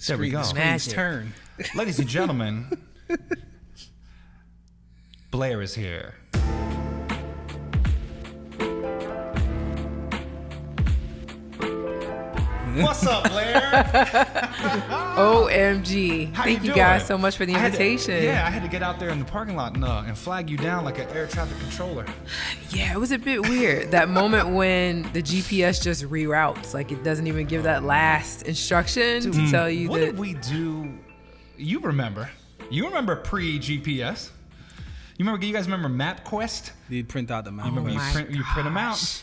There we go. The screens turn. Ladies and gentlemen, Blair is here. What's up, Blair? OMG. How Thank you doing? guys so much for the invitation. I had to get out there in the parking lot and flag you down like an air traffic controller. Yeah, it was a bit weird. That moment when the GPS just reroutes, like it doesn't even give that last instruction to tell you What that. did we do? You remember pre-GPS. You guys remember MapQuest? You print out the map. You print them out.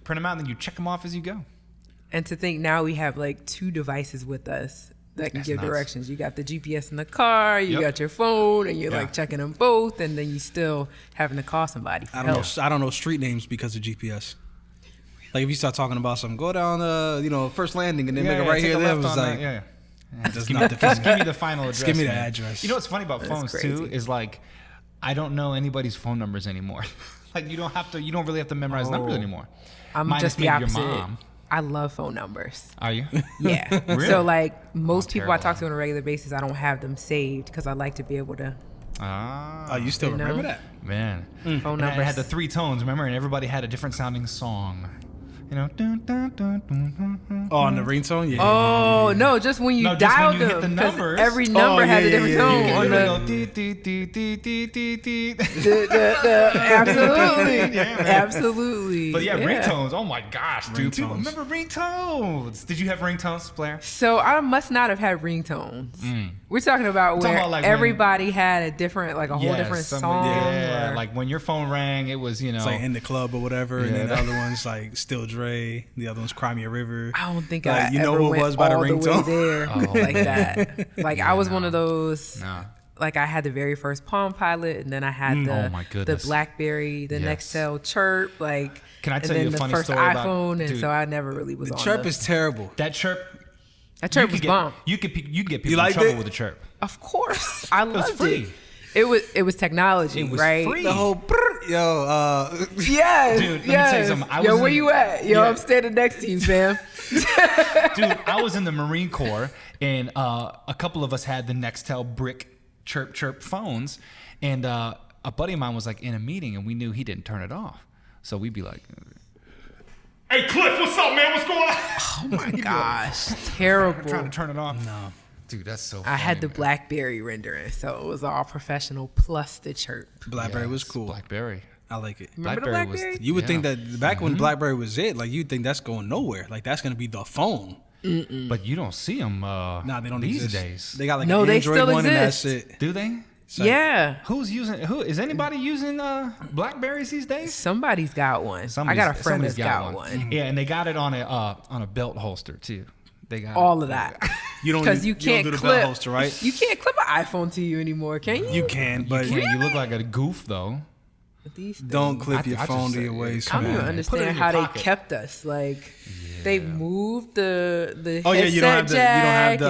And then you check them off as you go. And to think now we have like two devices with us that can That's give nuts. directions. You got the GPS in the car, you got your phone, and you're like checking them both, and then you still having to call somebody for help. I don't know street names because of GPS. Like if you start talking about something, go down First Landing and then make it right here. There was like, just give me the final address. Just give me the man. address. You know what's funny about phones too is like I don't know anybody's phone numbers anymore. Like you don't really have to memorize numbers anymore. I'm Minus just the maybe opposite. Your mom. I love phone numbers. Are you? Yeah. Really? So like most people I terrible. talk to on a regular basis, I don't have them saved because I like to be able to. Ah, you still remember that? man. Phone And numbers. it had the three tones, remember? And everybody had a different sounding song. You know, dun, dun, dun, dun, dun, dun. Oh, on the ringtone? Yeah. Oh no! Just when you No, just dial when you hit them, the 'cause numbers. every number has a different tone. You can on literally the, go dee, dee, dee, dee, dee, dee, dee. absolutely, Yeah, man. absolutely. But yeah, ringtones. Oh my gosh, dude. People Ringtones. remember ringtones. Did you have ringtones, Blair? So I must not have had ringtones. We're talking about where about, like, when- everybody had a different, like a whole different song. Yeah, or- like when your phone rang, it was, It's like In the Club or whatever, and then the Yeah. other one's like Still Dre, the other one's Cry Me a River. I don't think Like, I you know ever who it went was by the all ringtone? way there like that. Like I was one of those. No. Like I had the very first Palm Pilot, and then I had Oh my the goodness. Blackberry, the Yes. Nextel Chirp. Like Can I and tell then you a the funny first story about- iPhone, and dude, so I never really was The on chirp the, is terrible. That chirp. that chirp you was could bomb. You could get people in liked trouble it? with the chirp. Of course, I loved free. it. It was technology, It was right? free. The whole Yes, Dude, let me yes. tell you something. I Yo, was where in- you at? Yo, Yeah. I'm standing next to you, fam. Dude, I was in the Marine Corps, and a couple of us had the Nextel brick chirp phones, and a buddy of mine was like in a meeting, and we knew he didn't turn it off, so we'd be like, "Hey, Cliff, what's up, man? What's going on?" Oh my gosh, terrible. Trying to turn it off. No, dude, that's so. I had the funny, man. Blackberry rendering, so it was all professional plus the chirp. Blackberry was Yes, cool. Blackberry. I like it. Remember Blackberry the was Blackberry? You would think that back when Blackberry was it, like you'd think that's going nowhere. Like that's gonna be the phone. But you don't see them. Nah, they don't these exist. days. They got like No, an they Android still one, and exist. that's it. Do they? Like, Yeah. Who's using? Who is anybody using Blackberries these days? Somebody's got one. I got a friend somebody's that's got one. Yeah, and they got it on a belt holster too. They got All it. of that. You don't Because you you can't don't do the clip. belt holster, right? You can't clip an iPhone to you anymore, can you? You can, but You look like a goof though. These things. don't clip your I phone just to your say- waist. I don't even man. Put it understand in how your they pocket. kept us. Like they moved the Oh, yeah, headset you don't have the- you don't jack have the,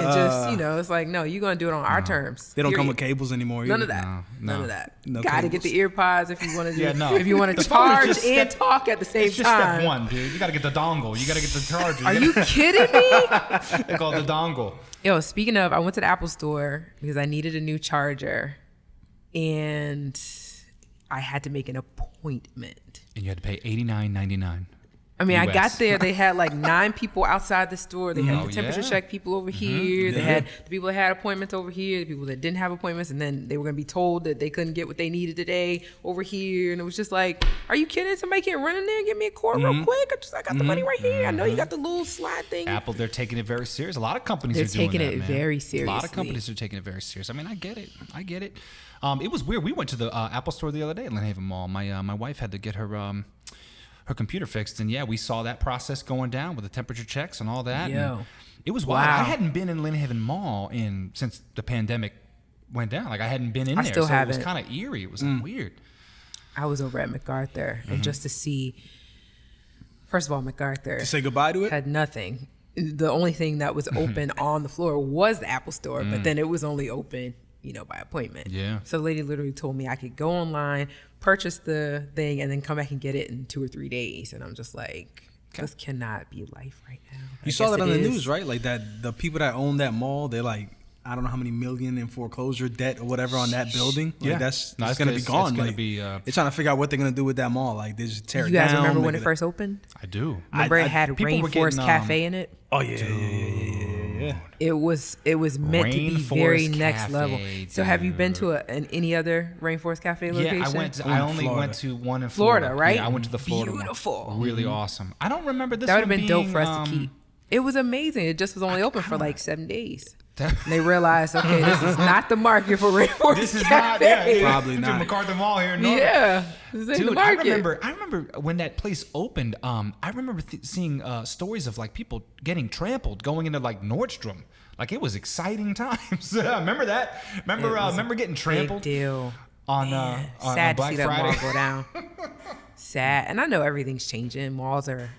and just it's like no, you're gonna do it on our terms. They don't come period. with cables anymore. None either. of that. No, None no. of that. No Gotta cables. get the ear pods if you want to do. Yeah, no. If you want to The phone is charge just and step- talk at the same It's just time. step one, dude. You gotta get the dongle. You gotta get the charger. Are you kidding me? They call it the dongle. Yo, speaking of, I went to the Apple store because I needed a new charger, and I had to make an appointment. And you had to pay $89.99. I mean, I US. got there. They had like 9 people outside the store. They had Oh, the temperature yeah. check people over here. They had the people that had appointments over here, the people that didn't have appointments, and then they were going to be told that they couldn't get what they needed today over here. And it was just like, are you kidding? Somebody can't run in there and give me a quart real quick? I got the money right here. I know you got the little slide thing. Apple, they're taking it very serious. A lot of companies They're are doing taking that, it man. very A lot seriously. of companies are taking it very serious. I mean, I get it. It was weird. We went to the Apple store the other day at Lynn Haven Mall. My wife had to get her computer fixed, and yeah, we saw that process going down with the temperature checks and all that. Yo. And it was wild. Wow. I hadn't been in Lynn Haven Mall since the pandemic went down. Like I hadn't been in I there, still so it was haven't. kind of eerie. It was like, weird. I was over at MacArthur, and just to see, first of all, MacArthur To say goodbye to it. had nothing. The only thing that was open on the floor was the Apple store, but then it was only open, by appointment. Yeah. So the lady literally told me I could go online, purchase the thing, and then come back and get it in 2 or 3 days. And I'm just like, This cannot be life right now. You saw that on the news, right? Like that the people that own that mall, they're like, I don't know how many million in foreclosure debt or whatever on that building. Like it's going to be gone. It's going like, to be. they're trying to figure out what they're going to do with that mall. Like they just tear it down. You guys remember when it first opened? I do. Remember it had Rainforest Cafe in it? Oh yeah. It was meant to be very Rainforest next Cafe, level. So have you been to any other Rainforest Cafe location? Yeah, I only went to one in Florida, right? Yeah, I went to the Florida Beautiful. one. Really awesome. I don't remember this. That would have been being, dope for us to keep. It was amazing. It just was only open for like 7 days. And they realized, okay, this is not the market for Rainforest This is Cafe. not, Probably not. MacArthur Mall here in Norfolk. Yeah, this ain't the Dude, I market. remember when that place opened. I remember seeing stories of like people getting trampled going into like Nordstrom. Like it was exciting times. Remember that? Remember getting trampled? Big deal. On Sad Black to see Friday. that mall go down. Sad, and I know everything's changing. Malls are,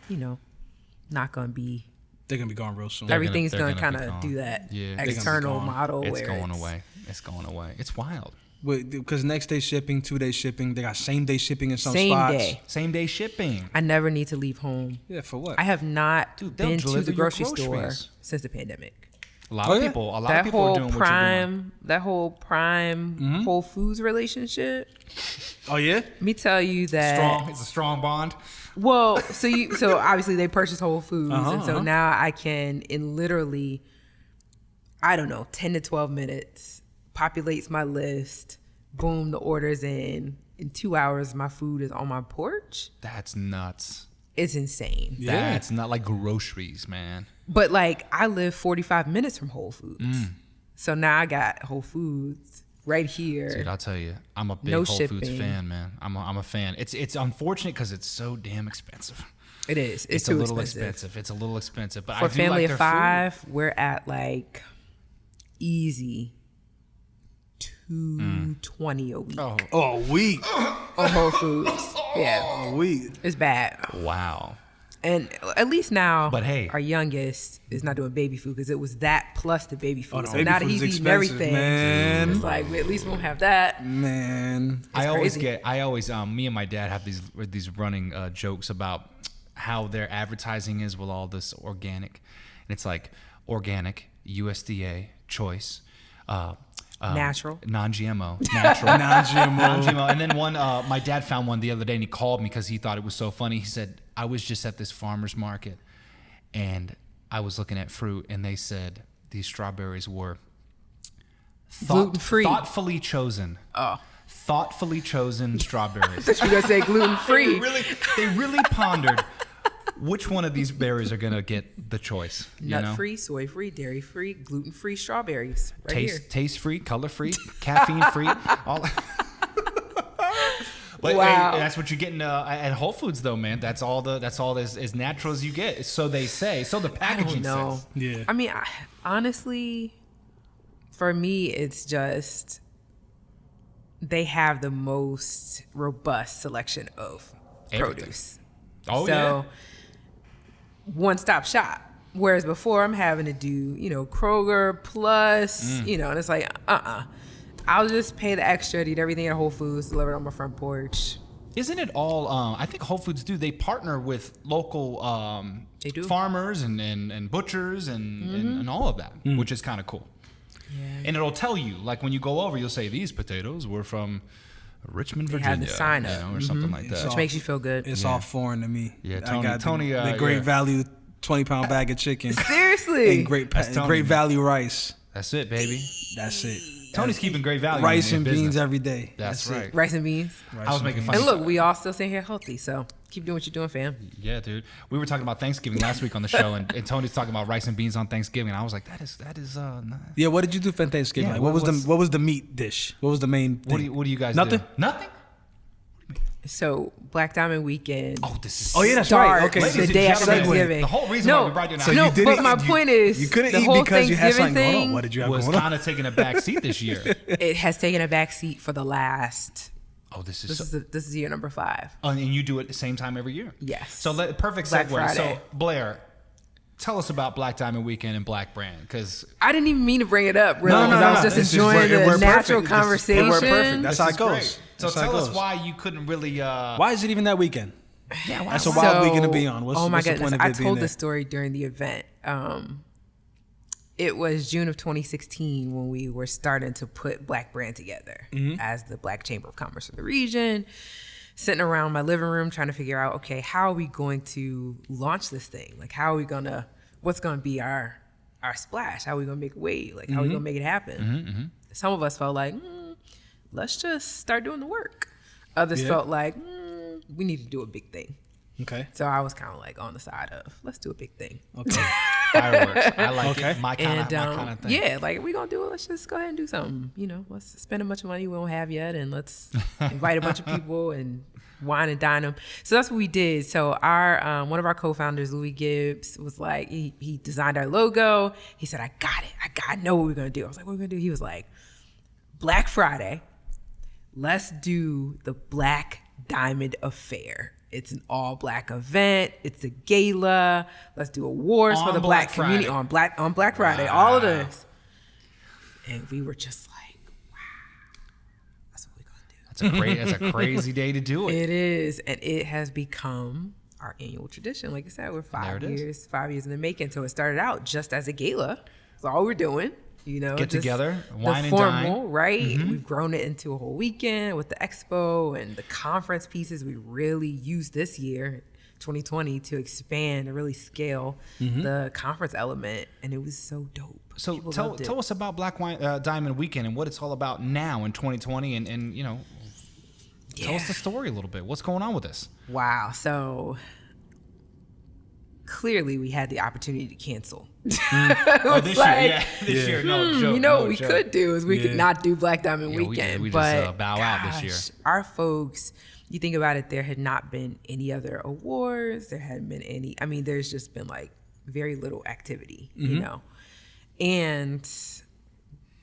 not going to be. They're going to be gone real soon. Everything's They're going to gonna kind be of gone. do that Yeah, external model. It's where going away. It's going away. It's wild. Because next day shipping, 2 day shipping, they got same day shipping in some Same spots. day. Same day shipping. I never need to leave home. Yeah, for what? I have not Dude, they'll been to deliver the your grocery store groceries. since the pandemic. A lot Oh, of yeah. people. A lot That of people are whole doing what you're doing. that whole Prime Whole Foods relationship. Oh yeah. Let me tell you that. Strong. It's a strong bond. Well, so obviously they purchased Whole Foods, and so now I can, in literally, I don't know, 10 to 12 minutes, populates my list. Boom, the order's in. In 2 hours, my food is on my porch. That's nuts. It's insane. Yeah. That's not like groceries, man. But like, I live 45 minutes from Whole Foods, so now I got Whole Foods right here. Dude, I'll tell you, I'm a big No Whole Foods shipping. fan, man. I'm a fan. It's unfortunate because it's so damn expensive. It is. It's a too little expensive. It's a little expensive, but For I a do family like of their food. 5, we're at like easy $220 a week Oh, Oh, a week. on Whole Foods. Yeah, A week. it's bad. wow. And at least now, But hey. our youngest is not doing baby food because it was that plus the baby food. Oh, the so baby now that food is he's eating expensive, everything, man. it's like we at least won't have that. Man. I always crazy. me and my dad have these running jokes about how their advertising is with all this organic, and it's like organic, USDA, choice, Natural. non-GMO, natural, Non-GMO. non-GMO. And then my dad found one the other day, and he called me because he thought it was so funny. He said, I was just at this farmer's market, and I was looking at fruit, and they said these strawberries were Gluten-free. thoughtfully chosen. Oh, Thoughtfully chosen strawberries. I thought you were gonna say gluten free. They really pondered which one of these berries are gonna get the choice. You know? Nut free, soy free, dairy free, gluten free strawberries. Right here. Taste free, color free, caffeine free. All. But Wow. hey, that's what you're getting at Whole Foods, though, man. That's all as natural as you get. So they say. So the packaging No. says. Yeah. I mean, honestly, for me, it's just they have the most robust selection of Everything. produce. Oh So one-stop shop. Whereas before, I'm having to do, Kroger plus, and it's like, I'll just pay the extra to eat everything at Whole Foods, delivered on my front porch. Isn't it all? I think Whole Foods do. They partner with local They do. farmers and butchers and all of that, which is kind of cool. Yeah. And it'll tell you, like when you go over, you'll say these potatoes were from Richmond, They Virginia, have the sign up. or something like that. Which makes you feel good. It's all foreign to me. Yeah, I Tony- got Tony, the great yeah. value 20-pound bag of chicken Seriously. and great That's Tony, man. value rice. That's it, baby. That's it. Tony's keeping great value. Rice in and business. beans every day. That's it. right. Rice and beans. Rice I was and making beans. fun. And look, we all still sitting here healthy, so keep doing what you're doing, fam. Yeah, dude. We were talking about Thanksgiving last week on the show, and Tony's talking about rice and beans on Thanksgiving. And I was like, that is nice. Yeah, what did you do for Thanksgiving? Yeah, Like, what was the meat dish? What was the main thing? What do you guys Nothing? do? Nothing? So Black Diamond weekend. Oh, this is. Oh yeah, that's right. starts Okay, Ladies the and day after gentlemen, Thanksgiving. the whole reason why we brought you down So no, you didn't but my eat- point is, you couldn't the eat whole because you had Thanksgiving something going on. thing, What did you have was going on? kind of taking a back seat this year. it has taken a back seat for the last. Oh, this is. This is year number 5. And you do it at the same time every year. Yes. So perfect Black segue. Friday. So Blair, tell us about Black Diamond Weekend and Black Brand, because I didn't even mean to bring it up, really, No, no, because no, I was no. just This is enjoying where- it the worked natural perfect. conversation. It worked perfect. That's how it goes. So That's how it tell us goes. why you couldn't really. Why is it even that weekend? Yeah, that's a wild weekend to be on. Oh my goodness, I told the the story during the event. It was June of 2016 when we were starting to put Black Brand together as the Black Chamber of Commerce for the region. Sitting around my living room trying to figure out, okay, how are we going to launch this thing? Like, what's gonna be our splash? How are we gonna make a wave? Like, how are we gonna make it happen? Some of us felt like, let's just start doing the work. Others felt like, we need to do a big thing. Okay. So I was kind of like on the side of, let's do a big thing. Okay. Fireworks. I like it. My kind of thing. Yeah, like we gonna do it. Let's just go ahead and do something. You know, let's spend a bunch of money we don't have yet, and let's invite a bunch of people and wine and dine them. So that's what we did. So our one of our co-founders, Louis Gibbs, was like, he designed our logo. He said, I got it. I know what we're gonna do. I was like, what are we gonna do? He was like, Black Friday, let's do the Black Diamond Affair. It's an all Black event. It's a gala. Let's do awards for the Black community on Black Friday. Wow. All of this, and we were just like, "Wow, that's what we're gonna do." That's a crazy day to do it. It is, and it has become our annual tradition. Like I said, we're 5 years in the making. So it started out just as a gala. That's all we're doing. You know, get together, wine and formal, dine. Right? We've grown it into a whole weekend with the expo and the conference pieces. We really used this year, 2020, to expand and really scale the conference element, and it was so dope. So tell us about Black Diamond Weekend and what it's all about now in 2020, and you know, tell us the story a little bit. What's going on with this? Wow. So clearly we had the opportunity to cancel. This year, no joke. You know what we could do is we could not do Black Diamond Weekend. We but just bow out this year. Our folks, you think about it, there had not been any other awards. There hadn't been any. I mean, there's just been like very little activity, you know. And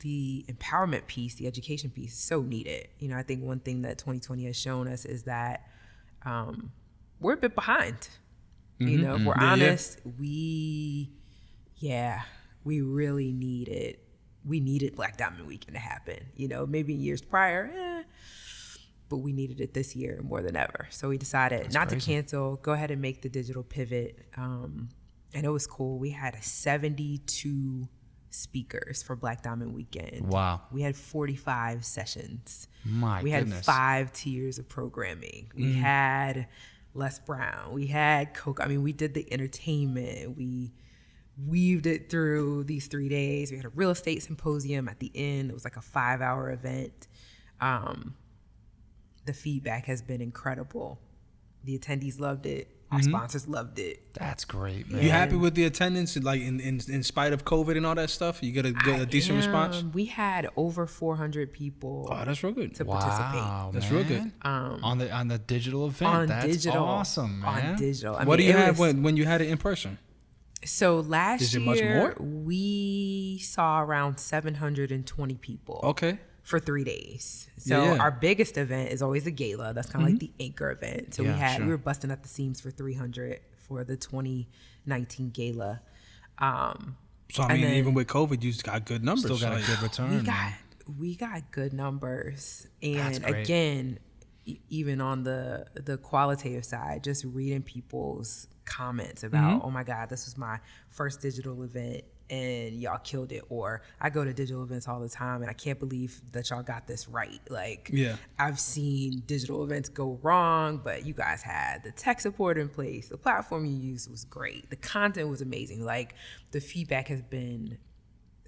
the empowerment piece, the education piece is so needed. You know, I think one thing that 2020 has shown us is that we're a bit behind. You know, if we're honest, we really needed Black Diamond Weekend to happen. You know, maybe in years prior, but we needed it this year more than ever. So we decided not to cancel, go ahead and make the digital pivot. And it was cool. We had 72 speakers for Black Diamond Weekend. Wow. We had 45 sessions. We had 5 tiers of programming. We had Les Brown. We had Coke. I mean, we did the entertainment. We weaved it through these 3 days. We had a real estate symposium at the end. It was like a 5-hour event. The feedback has been incredible. The attendees loved it. Our sponsors loved it. That's great, man. You happy with the attendance, like in spite of COVID and all that stuff? You get a decent response? We had over 400 people. Oh, that's real good. To participate. That's real good. On the digital event. That's awesome, man. On digital. What do you have when you had it in person? So last year, much more? We saw around 720 people. Okay. For 3 days. So our biggest event is always a gala. That's kind of like the anchor event. So we were busting at the seams for 300 for the 2019 gala. So I mean, even with COVID, you got good numbers. Still got a good return. We got good numbers, and again, even on the qualitative side, just reading people's comments about, oh my God, this was my first digital event and y'all killed it, or I go to digital events all the time and I can't believe that y'all got this right. Like, I've seen digital events go wrong, but you guys had the tech support in place. The platform you used was great. The content was amazing. Like, the feedback has been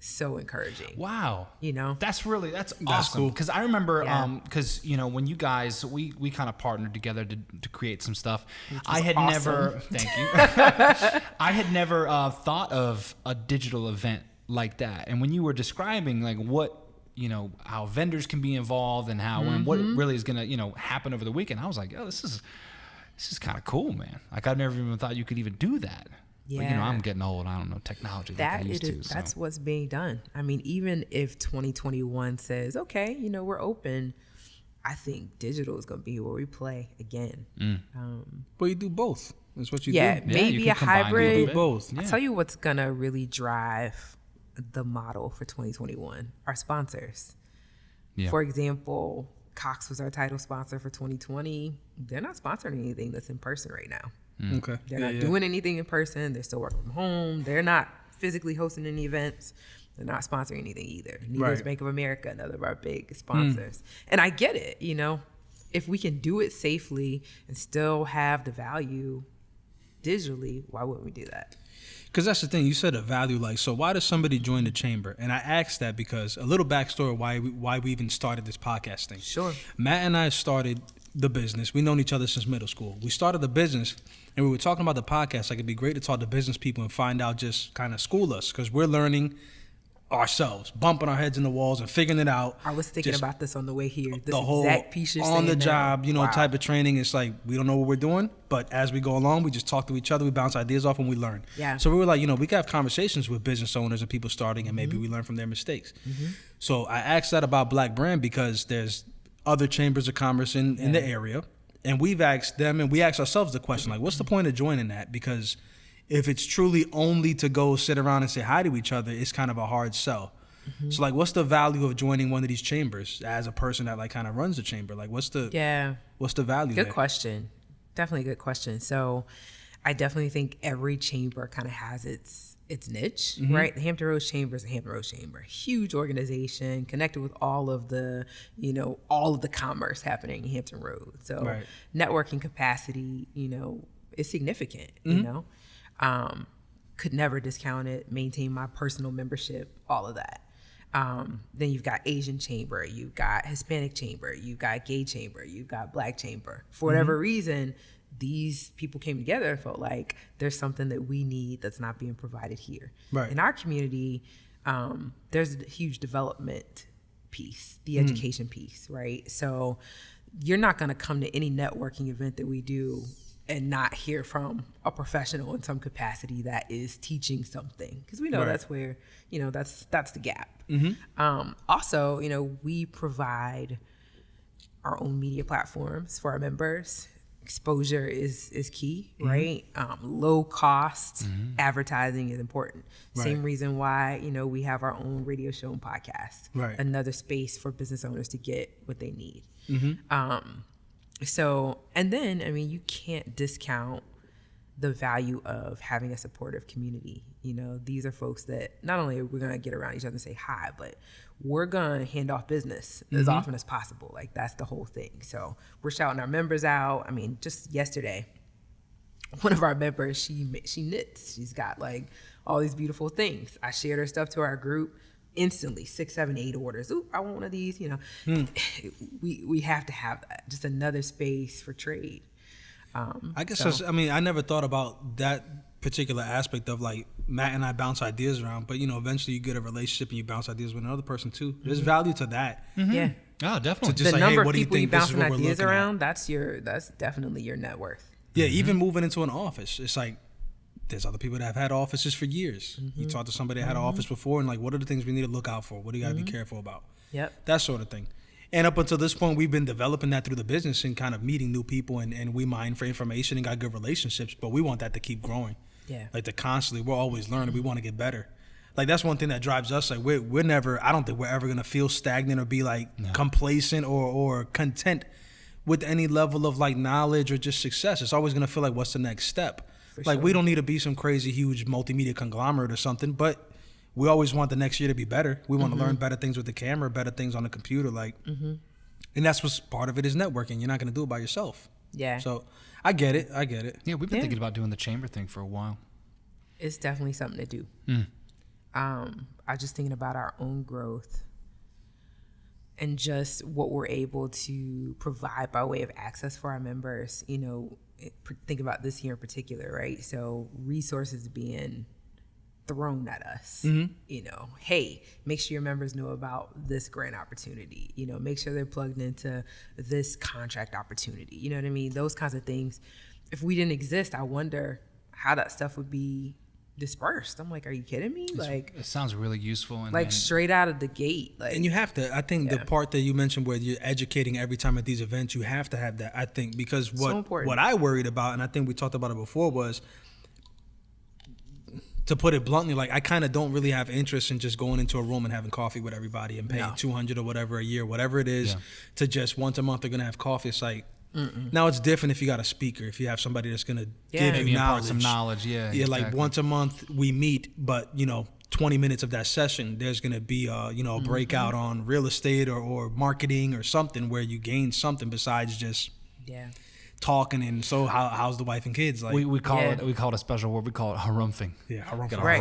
so encouraging. Wow. You know, that's awesome. Cool. Because I remember, because you know, when you guys we kind of partnered together to create some stuff. I had never thank you. I had never thought of a digital event like that. And when you were describing like what, you know, how vendors can be involved and how and what really is gonna, you know, happen over the weekend, I was like, oh, this is kind of cool, man. Like, I never even thought you could even do that. Yeah. But, you know, I'm getting old. I don't know technology like I used to. That's what's being done. I mean, even if 2021 says, okay, you know, we're open, I think digital is going to be where we play again. But you do both. That's what you do. Yeah, maybe a hybrid. You do both. I'll tell you what's going to really drive the model for 2021. Our sponsors. Yeah. For example, Cox was our title sponsor for 2020. They're not sponsoring anything that's in person right now. Okay. They're not doing anything in person. They're still working from home. They're not physically hosting any events. They're not sponsoring anything either. Neither is Bank of America, another of our big sponsors. And I get it, you know, if we can do it safely and still have the value digitally, why wouldn't we do that? Because that's the thing. You said a value, like, so why does somebody join the chamber? And I asked that because a little backstory why we even started this podcast thing. Sure. Matt and I started the business. We've known each other since middle school. We started the business, and we were talking about the podcast. Like, it'd be great to talk to business people and find out, just kind of school us, because we're learning ourselves, bumping our heads in the walls and figuring it out. I was thinking about this on the way here. This the whole exact piece you're on the saying job, now. you know, type of training. It's like, we don't know what we're doing, but as we go along, we just talk to each other, we bounce ideas off, and we learn. Yeah. So we were like, you know, we can have conversations with business owners and people starting, and maybe we learn from their mistakes. So I asked that about Black Brand because there's other chambers of commerce in the area, and we've asked them, and we asked ourselves the question, like, what's the point of joining that? Because if it's truly only to go sit around and say hi to each other, it's kind of a hard sell. So, like, what's the value of joining one of these chambers as a person that, like, kind of runs the chamber? Like, what's the value Good there? question. Definitely a good question. So I definitely think every chamber kind of has its niche, right? The Hampton Roads Chamber is a Hampton Roads Chamber, huge organization connected with all of the commerce happening in Hampton Roads. So networking capacity, you know, is significant, you know. Could never discount it, maintain my personal membership, all of that. Then you've got Asian chamber, you've got Hispanic chamber, you've got gay chamber, you've got Black chamber. For whatever reason, these people came together and felt like there's something that we need that's not being provided here. In our community, there's a huge development piece, the education piece, right? So you're not gonna come to any networking event that we do and not hear from a professional in some capacity that is teaching something, because we know that's where, you know, that's the gap. Also, you know, we provide our own media platforms for our members. Exposure is key, right? Low cost advertising is important. Same reason why, you know, we have our own radio show and podcast. Another space for business owners to get what they need. So, and then, I mean, you can't discount the value of having a supportive community. You know, these are folks that not only are we going to get around each other and say hi, but we're going to hand off business as often as possible. Like, that's the whole thing. So we're shouting our members out. I mean, just yesterday, one of our members, she knits. She's got like all these beautiful things. I shared her stuff to our group. Instantly 6, 7, 8 orders. Ooh, I want one of these, you know. We have to have that. Just another space for trade. I guess I never thought about that particular aspect of, like, Matt and I bounce ideas around, but, you know, eventually you get a relationship and you bounce ideas with another person too. There's value to that. Yeah. Oh, definitely. Just the like, number hey, what of do you people you think? This is bouncing what we're ideas looking around, at. that's definitely your net worth. Yeah, even moving into an office, it's like, there's other people that have had offices for years. You talk to somebody that had an office before, and like, what are the things we need to look out for? What do you got to be careful about? That sort of thing. And up until this point, we've been developing that through the business and kind of meeting new people, and we mine for information and got good relationships, but we want that to keep growing. Like, we're always learning. We want to get better. Like, that's one thing that drives us. Like, we're never, I don't think we're ever going to feel stagnant or be like complacent or content with any level of like knowledge or just success. It's always going to feel like, what's the next step? We don't need to be some crazy, huge multimedia conglomerate or something, but we always want the next year to be better. We want to learn better things with the camera, better things on the computer. Like, and that's what's part of it is networking. You're not going to do it by yourself. So I get it. Yeah, we've been thinking about doing the chamber thing for a while. It's definitely something to do. I'm just thinking about our own growth and just what we're able to provide by way of access for our members. You know, think about this year in particular, right? So resources being thrown at us, you know, hey, make sure your members know about this grant opportunity, you know, make sure they're plugged into this contract opportunity. You know what I mean? Those kinds of things. If we didn't exist, I wonder how that stuff would be dispersed. I'm like, are you kidding me? Like, it sounds really useful. And like straight out of the gate. Like, and you have to, I think the part that you mentioned where you're educating every time at these events, you have to have that, I think, because what I worried about, and I think we talked about it before, was to put it bluntly, like I kind of don't really have interest in just going into a room and having coffee with everybody and paying $200 or whatever a year, whatever it is, to just once a month they're gonna have coffee. It's like now it's different if you got a speaker, if you have somebody that's gonna give you knowledge. Some knowledge, exactly. Like once a month we meet, but 20 minutes of that session, there's gonna be a breakout on real estate or marketing or something where you gain something besides just talking. And so how's the wife and kids? Like we call it a special word. We call it harumphing. Yeah, harumphing. Right.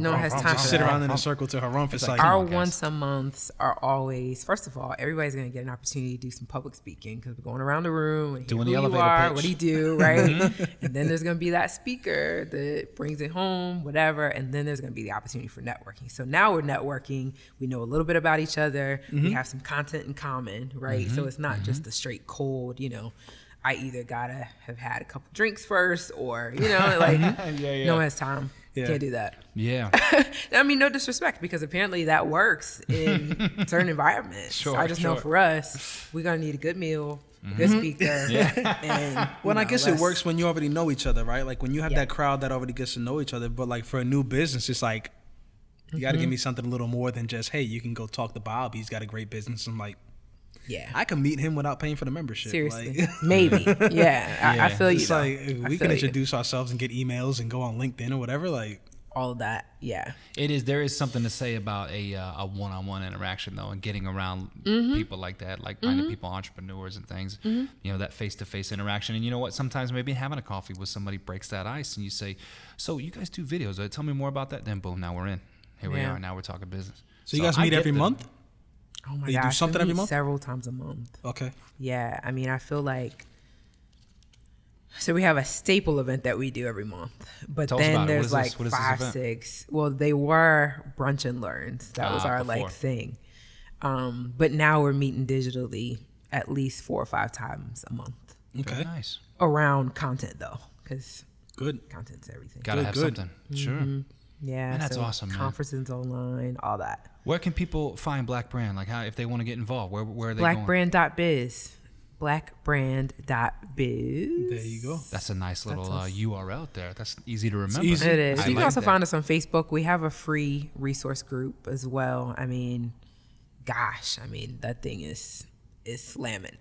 No one has time for sit that. around in a circle to harumph. It's like our once a months are always, first of all, everybody's going to get an opportunity to do some public speaking because we're going around the room and doing who the elevator you are, pitch. what do you do, right? And then there's going to be that speaker that brings it home, whatever. And then there's going to be the opportunity for networking. So now we're networking. We know a little bit about each other. We have some content in common, right? So it's not just a straight cold, I either gotta have had a couple drinks first or, like no one has time. Can't do that. Yeah. I mean, no disrespect, because apparently that works in certain environments. Sure, I just know for us, we're gonna need a good meal, a good speaker. And, I guess it works when you already know each other, right? Like when you have that crowd that already gets to know each other. But like for a new business, it's like, you gotta give me something a little more than just, hey, you can go talk to Bob. He's got a great business. I'm like, I can meet him without paying for the membership. Seriously. Like, Maybe. I feel you. It's like we can introduce ourselves and get emails and go on LinkedIn or whatever. Like all of that. Yeah. It is. There is something to say about a one-on-one interaction though, and getting around people like that, like finding people, entrepreneurs and things. That face-to-face interaction. And you know what? Sometimes maybe having a coffee with somebody breaks that ice, and you say, "So you guys do videos? Tell me more about that." Then boom, now we're in. Here we are. Now we're talking business. So you guys meet every month? Oh my gosh. You do something every month? Several times a month. Okay. Yeah. I mean, I feel like, so we have a staple event that we do every month, but then there's like 5, 6. Well, they were brunch and learns. That was our like thing. But now we're meeting digitally at least 4 or 5 times a month. Okay. Very nice. Around content though, because content's everything. Gotta have something. Sure. Yeah. Man, that's awesome, man. Conferences online, all that. Where can people find Black Brand? Like, how if they want to get involved, where are they Blackbrand.biz. Blackbrand.biz. There you go. That's a nice little URL there. That's easy to remember. It is. You can also that. find us on Facebook. We have a free resource group as well. I mean, that thing is slamming.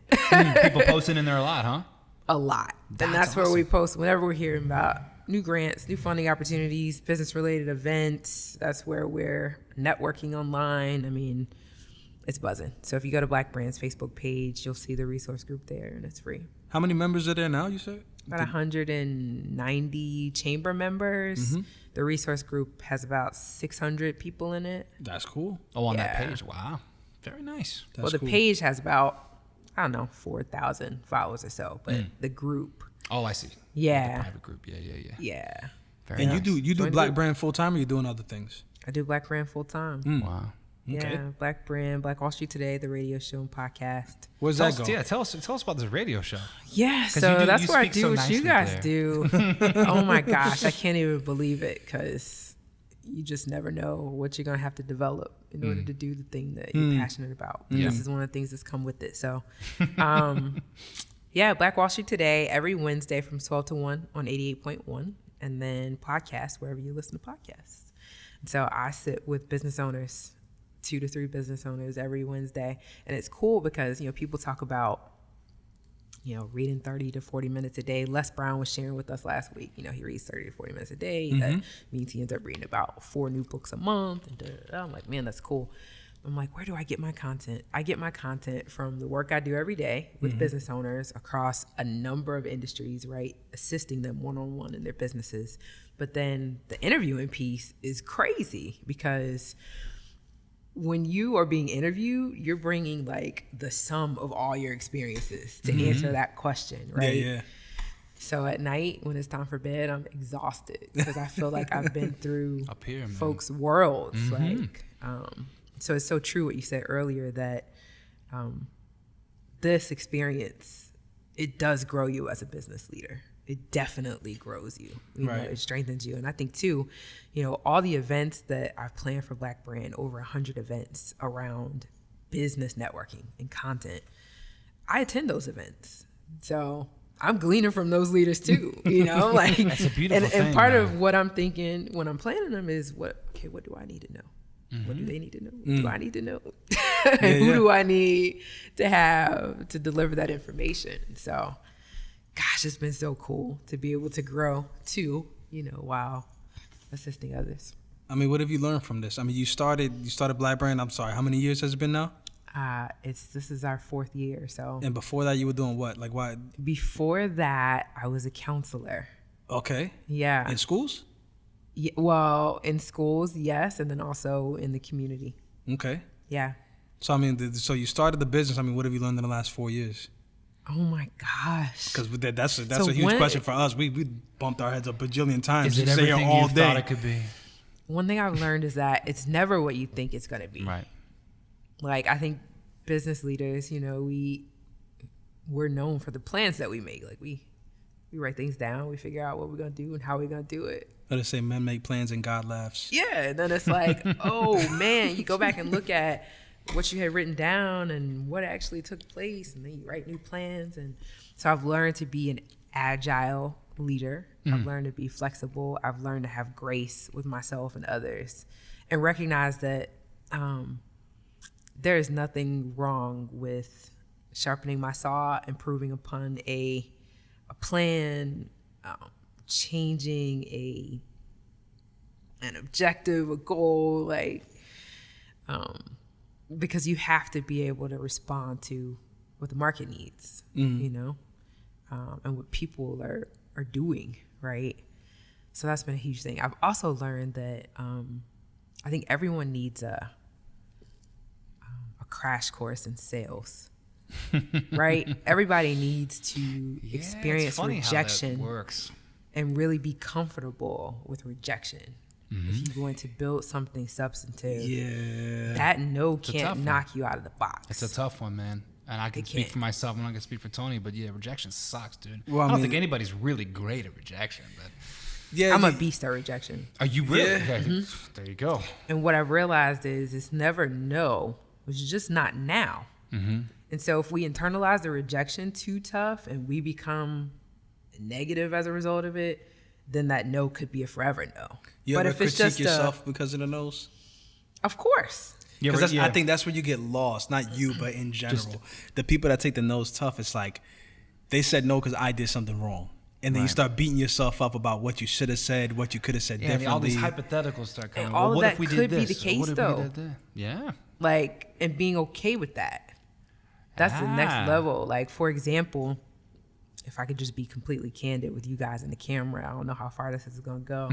People posting in there a lot, huh? A lot. That's where we post whenever we're hearing about new grants, new funding opportunities, business-related events. That's where we're networking online. I mean, it's buzzing. So if you go to Black Brand's Facebook page, you'll see the resource group there, and it's free. How many members are there now, you said? About 190 chamber members. The resource group has about 600 people in it. That's cool. Oh, on that page. Wow. Very nice. That's the page has about, 4,000 followers or so, but the group. Oh, I see. Yeah. The private group. Yeah. Very nice. You do Black Brand full time, or you doing other things? I do Black Brand full time. Wow. Yeah, Okay. Black Brand, Black Wall Street Today, the radio show and podcast. Where's that go? Yeah, tell us about this radio show. Yeah, so that's where I do what you guys do. Oh my gosh, I can't even believe it, because you just never know what you're gonna have to develop in order to do the thing that you're passionate about. This is one of the things that's come with it. So, Black Wall Street Today every Wednesday from 12 to 1 on 88.1, and then podcast wherever you listen to podcasts. And so I sit with business owners, 2 to 3 business owners every Wednesday, and it's cool because people talk about reading 30 to 40 minutes a day. Les Brown was sharing with us last week. He reads 30 to 40 minutes a day. That means he ends up reading about 4 new books a month. And I'm like, man, that's cool. I'm like, where do I get my content? I get my content from the work I do every day with business owners across a number of industries, right? Assisting them one-on-one in their businesses. But then the interviewing piece is crazy, because when you are being interviewed, you're bringing like the sum of all your experiences to answer that question, right? Yeah. So at night, when it's time for bed, I'm exhausted because I feel like I've been through Up here, man. folks' worlds. So it's so true what you said earlier, that this experience, it does grow you as a business leader. It definitely grows you. It strengthens you. And I think too, all the events that I've planned for Black Brand, over 100 events around business networking and content, I attend those events. So I'm gleaning from those leaders too, like That's a beautiful thing. And part man. of what I'm thinking when I'm planning them is what do I need to know? What do they need to know? What do I need to know? Who do I need to have to deliver that information? So, gosh, it's been so cool to be able to grow too, while assisting others. I mean, what have you learned from this? I mean, you started Blackberry. I'm sorry, how many years has it been now? This is our 4th year. So. And before that, you were doing what? Like what? Before that, I was a counselor. Okay. Yeah. In schools? Yeah, well, in schools, yes, and then also in the community. Okay. Yeah. So I mean, so you started the business. I mean, what have you learned in the last 4 years? Oh my gosh. Because that's a huge question for us. We bumped our heads a bajillion times. Is it Stay here everything all you day. thought it could be? One thing I've learned is that it's never what you think it's going to be. Right. Like, I think business leaders, we're known for the plans that we make. Like, we write things down. We figure out what we're going to do and how we're going to do it. Let us say men make plans and God laughs. Yeah. And then it's like, oh, man, you go back and look at what you had written down and what actually took place. And then you write new plans. And so I've learned to be an agile leader. I've learned to be flexible. I've learned to have grace with myself and others and recognize that there is nothing wrong with sharpening my saw, improving upon a plan, changing an objective, a goal, because you have to be able to respond to what the market needs, and what people are doing, right? So that's been a huge thing. I've also learned that I think everyone needs a crash course in sales. Right? Everybody needs to experience rejection and really be comfortable with rejection. If you're going to build something substantive, that no can't knock you out of the box. It's a tough one, man. And I can speak for myself. I'm not going to speak for Tony, but yeah, rejection sucks, dude. Well, I don't think anybody's really great at rejection, but I'm a beast at rejection. Are you really? Yeah. There you go. And what I've realized is it's never no, which is just not now. And so if we internalize the rejection too tough and we become negative as a result of it, then that no could be a forever no. You but ever if it's critique just yourself because of the no's? Of course. Because I think that's where you get lost. Not you, but in general. The people that take the no's tough, it's like they said no because I did something wrong. And then you start beating yourself up about what you should have said, what you could have said differently. All these hypotheticals start coming. And all of what that if we could did be this? the case, though. Yeah. Like, and being okay with that. That's the next level. Like, for example, if I could just be completely candid with you guys in the camera, I don't know how far this is going to go.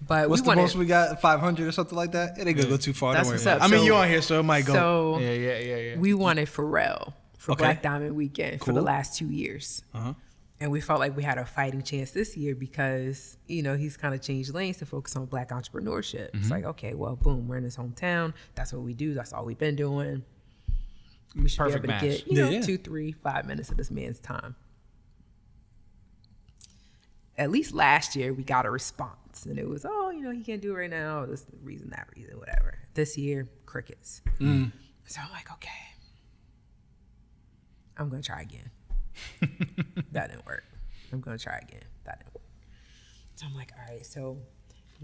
But what's the most we got? 500 or something like that? It ain't going to go too far. That's don't worry what's about up. it. I mean, So- you're on here, so it might go. So Yeah. we wanted Pharrell for Black Diamond Weekend for the Cool. last 2 years. And we felt like we had a fighting chance this year because, he's kind of changed lanes to focus on Black entrepreneurship. It's like, okay, well, boom, we're in his hometown. That's what we do. That's all we've been doing. We should Perfect be able match. to get, 2, 3, 5 minutes of this man's time. At least last year, we got a response. And it was, he can't do it right now. This reason, that reason, whatever. This year, crickets. So I'm like, okay, I'm going to try again. That didn't work. I'm going to try again. That didn't work. So I'm like, all right, so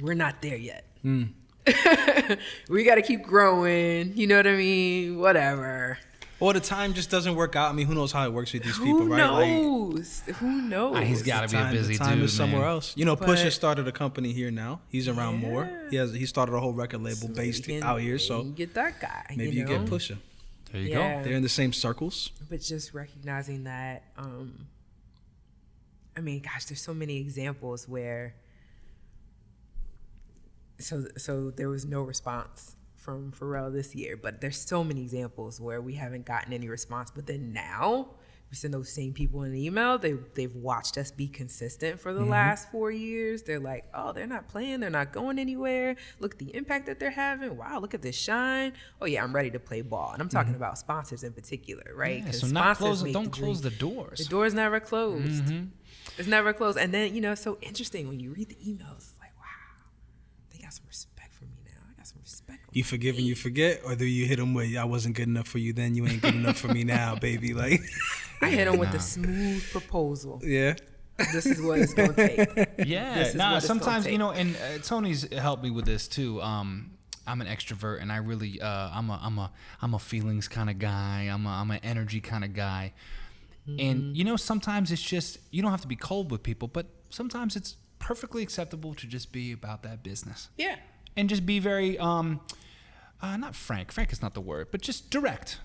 we're not there yet. We got to keep growing. You know what I mean? Whatever. Or the time just doesn't work out. I mean, who knows how it works with these people, right? Who knows? He's got to be a busy the time dude, is somewhere man. else. Pusha started a company here now. He's around more. He started a whole record label based out here. So you get that guy. maybe you get Pusha. There you go. They're in the same circles. But just recognizing that, there's so many examples where. So there was no response from Pharrell this year, but there's so many examples where we haven't gotten any response. But then now we send those same people an email. They've watched us be consistent for the last 4 years. They're like, oh, they're not playing. They're not going anywhere. Look at the impact that they're having. Wow, look at this shine. Oh yeah, I'm ready to play ball. And I'm talking about sponsors in particular, right? Yeah, so don't close the doors. The door's never closed. It's never closed. And then, it's so interesting when you read the emails. It's like, wow, they got some respect for me now. I got some respect You forgive and you forget, or do you hit them with, I wasn't good enough for you then, you ain't good enough for me now, baby? Like, I hit him with the smooth proposal. Yeah. This is what it's going to take. Yeah. Nah, sometimes, you know, and Tony's helped me with this too. I'm an extrovert, and I really, I'm a feelings kind of guy. I'm an energy kind of guy. And, you know, sometimes it's just, you don't have to be cold with people, but sometimes it's perfectly acceptable to just be about that business. Yeah. And just be very, not frank. Frank is not the word, but just direct.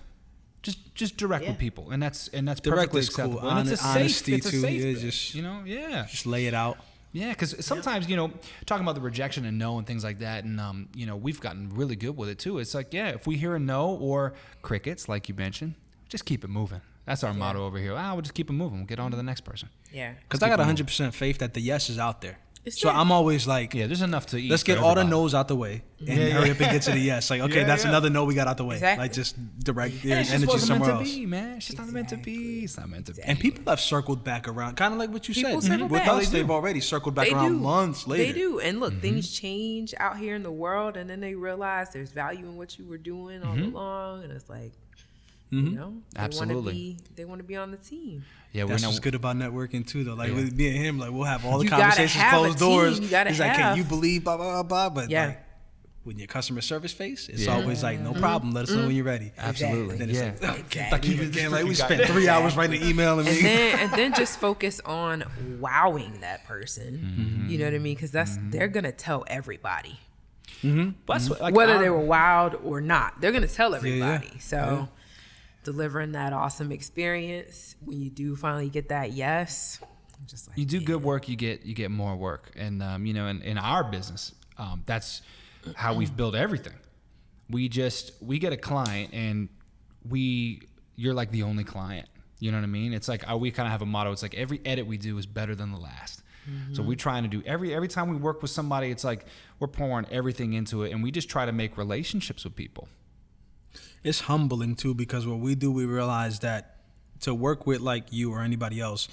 Just direct with people, and that's perfectly acceptable. Cool. And it's a honesty safe, too. Safe, just, you know, just lay it out. Yeah, because sometimes, you know, talking about the rejection and no and things like that, and you know, we've gotten really good with it too. It's like, yeah, if we hear a no or crickets, like you mentioned, just keep it moving. That's our motto over here. We'll just keep it moving. We'll get on to the next person. Yeah. Because I got 100% faith that the yes is out there. It's so there. I'm always like, yeah, there's enough to eat. Let's get all the no's out the way and hurry up and get to the yes. Like, okay, that's another no we got out the way. Exactly. Like, just direct Yeah, your energy somewhere else. It's just meant to be, man. It's just not meant to be. It's not meant to be. And people have circled back around, kind of like what you People said. circle With back. us, they've already circled back around months later. They do. And look, things change out here in the world, and then they realize there's value in what you were doing all along, and it's like, you know, Absolutely. They want to be on the team. Yeah, That's what's good about networking too, though. Like with me and him, like we'll have all the You gotta conversations have a closed team. doors. You gotta He's like, can have- you believe blah blah blah blah? But Yeah. like when your customer service face, it's always like, no problem. Let us know when you're ready. Absolutely. Then it's Yeah. like, we spent 3 hours writing an email and And then just focus on wowing that person. You know what I mean? Because they're gonna tell everybody, That's what, like, whether they were wowed or not. They're gonna tell everybody. Yeah. So delivering that awesome experience when you do finally get that yes, just like you do good work, you get more work. And you know, in our business, that's how we've built everything. We get a client, and you're like the only client. You know what I mean? It's like we kind of have a motto. It's like every edit we do is better than the last. So we're trying to do every time we work with somebody, it's like we're pouring everything into it, and we just try to make relationships with people. It's humbling too, because what we do, we realize that to work with like you or anybody else,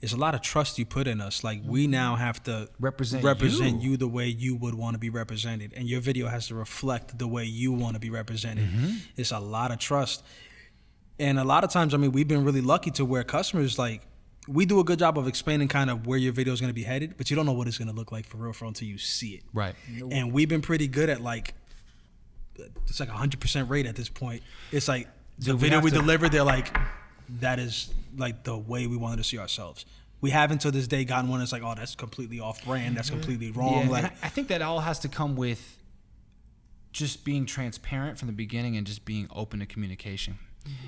is a lot of trust you put in us. Like we now have to represent you the way you would want to be represented, and your video has to reflect the way you want to be represented. It's a lot of trust, and a lot of times, I mean, we've been really lucky to where customers, like, we do a good job of explaining kind of where your video is going to be headed, but you don't know what it's going to look like for real until you see it. Right. And we've been pretty good at, like, it's like 100% rate at this point. It's like the video we delivered, they're like, that is like the way we wanted to see ourselves. We haven't to this day gotten one that's like, oh, that's completely off brand. That's completely wrong. Yeah, Like, and I think that all has to come with just being transparent from the beginning and just being open to communication.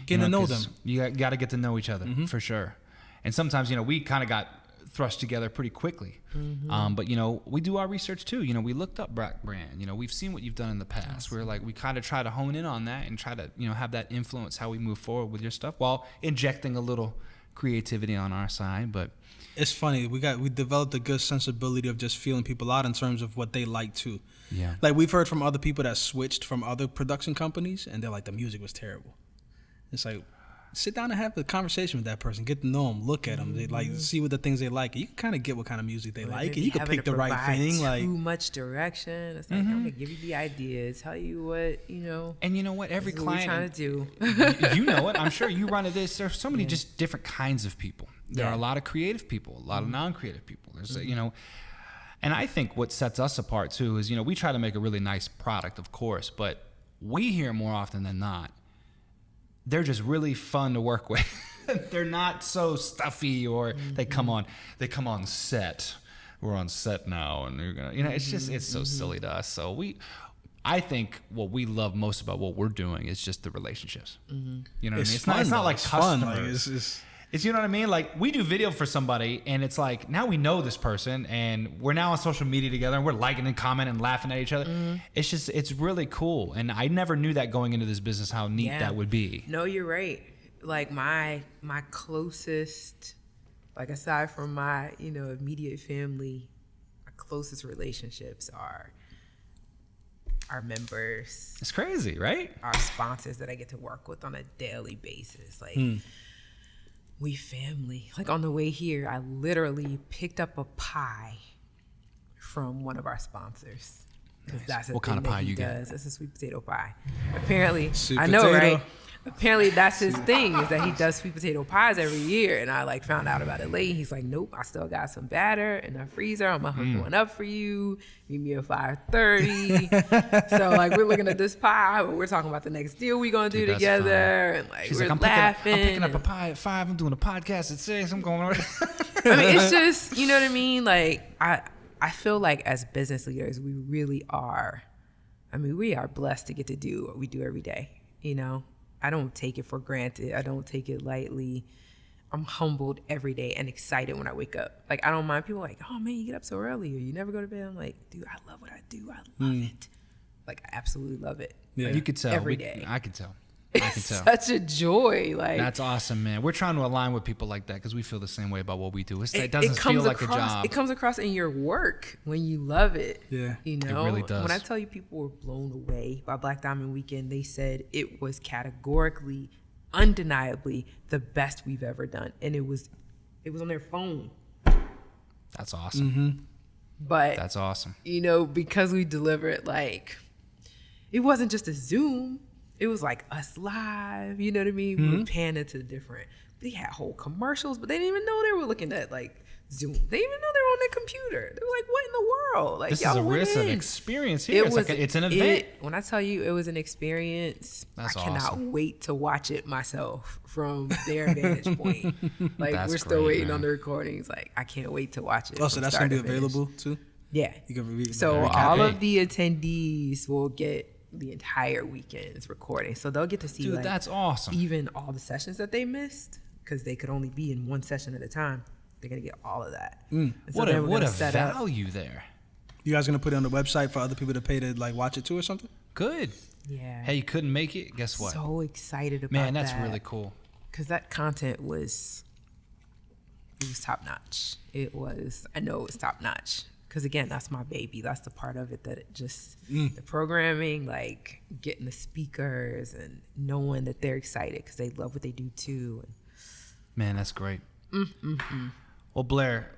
Getting to know 'cause them. You got to get to know each other for sure. And sometimes, you know, we kind of got thrust together pretty quickly. But, you know, we do our research too. You know, we looked up Black Brand. You know, we've seen what you've done in the past. We're like, we kind of try to hone in on that and try to, you know, have that influence how we move forward with your stuff while injecting a little creativity on our side. But it's funny. We developed a good sensibility of just feeling people out in terms of what they like too. yeah, Like we've heard from other people that switched from other production companies, and they're like, the music was terrible. It's like, sit down and have a conversation with that person, get to know them, look at them, they like see what the things they like. You can kind of get what kind of music they like, and you can pick the right thing. Like too much direction. It's like I'm gonna give you the idea, tell you what you know. and you know what? Every This is what we're client, trying to do. you know it. I'm sure you run into this. There's so many just different kinds of people. There are a Yeah. lot of creative people, a lot of non-creative people. There's, you know, and I think what sets us apart too is, you know, we try to make a really nice product, of course, but we hear more often than not, they're just really fun to work with. They're not so stuffy, or they come on set. We're on set now, and you're gonna, you know, it's just, it's so silly to us. So I think what we love most about what we're doing is just the relationships. You know what I mean? It's not like fun. customers. Like, it's It's, you know what I mean? Like, we do video for somebody, and it's like, now we know this person, and we're now on social media together, and we're liking and commenting and laughing at each other. It's just, it's really cool. And I never knew that going into this business, how neat that would be. No, you're right. Like my closest, like aside from my, you know, immediate family, my closest relationships are our members. It's crazy, right? Our sponsors that I get to work with on a daily basis. Like, we family. Like on the way here, I literally picked up a pie from one of our sponsors. Because that's the What thing kind of that pie he you get? does. It's a sweet potato pie. Apparently, Sweet I know, potato. right? Apparently, that's his thing, is that he does sweet potato pies every year. And I like found out about it late. He's like, nope, I still got some batter in the freezer. I'm gonna hook one up for you. Meet me at 5:30. So like we're looking at this pie, but we're talking about the next deal we gonna do Dude, that's together, funny. and like She's we're like, I'm laughing. picking up a and- pie at 5. I'm doing a podcast at 6. I'm going. I mean, it's just, you know what I mean? Like, I feel like as business leaders, we really are. I mean, we are blessed to get to do what we do every day. You know, I don't take it for granted. I don't take it lightly. I'm humbled every day and excited when I wake up. Like, I don't mind people like, oh man, you get up so early or you never go to bed. I'm like, dude, I love what I do. I love it. Like, I absolutely love it. Yeah. You could tell. Every day. I could tell. I can It's tell. such a joy. Like, That's awesome, man. We're trying to align with people like that because we feel the same way about what we do. It doesn't feel like across, a job. It comes across in your work when you love it. Yeah. You know, really does. When I tell you people were blown away by Black Diamond Weekend, they said it was categorically, undeniably the best we've ever done. And it was on their phone. That's awesome. But, That's awesome. you know, because we delivered, like, it wasn't just a Zoom. It was like us live, you know what I mean? We were panning to different. They had whole commercials, but they didn't even know they were looking at like Zoom. They didn't even know they were on their computer. They were like, "What in the world?" Like, This is y'all a went risk of in. experience here. It's an event. When I tell you it was an experience, That's I cannot awesome. wait to watch it myself from their vantage point. Like, That's we're still great, waiting man. on the recordings. Like, I can't wait to watch it. Oh, so from that's start gonna be to finish. available too. Yeah. You can read. So very all copy. of the attendees will get the entire weekend's recording. So they'll get to see, Dude, like, that's awesome. even all the sessions that they missed, because they could only be in one session at a time. They're gonna get all of that. And so What then a we're what gonna a set up. value there. You guys gonna put it on the website for other people to pay to like watch it too or something? Good. Yeah. Hey, you couldn't make it? Guess what? So excited about Man, that's that. really cool. Because that content was top notch. I know it was top notch. Because again, that's my baby. That's the part of it that it just, the programming, like getting the speakers and knowing that they're excited because they love what they do too. Man, that's great. Well, Blair,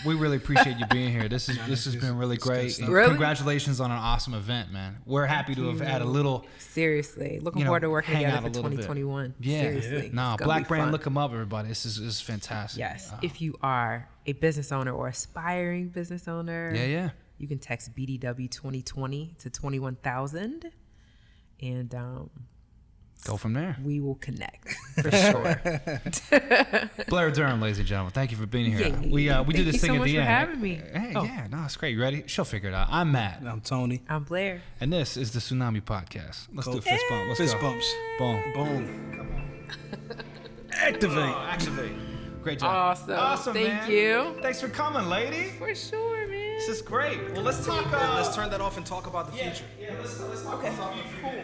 we really appreciate you being here. This has been really it's good great. stuff. And Really? Congratulations on an awesome event, man. We're happy to have had a little. Seriously. Looking You know, forward to working hang together out for a little bit. 2021. Yeah. Seriously. No, It's gonna be Blackberry, fun. look them up, everybody. This is fantastic. Yes. If you are a business owner or aspiring business owner, Yeah. you can text BDW 2020 to 21,000 and Go from there. we will connect for sure. Blair Durham, ladies and gentlemen, thank you for being here. Yay. We do Thank this you thing so at much the for end. having me. Hey, Oh. yeah, no, it's great. You ready? She'll figure it out. I'm Matt, I'm Tony. I'm Blair. and this is the Tsunami Podcast. Let's Cool. do a fist bump. Let's Fist go. bumps. Boom. Boom. Activate. Activate. Great job. Awesome. Thank man. you. Thanks for coming, lady. For sure, man. This is great. Well, let's talk. Let's turn that off and talk about the future. Yeah, let's talk about the future.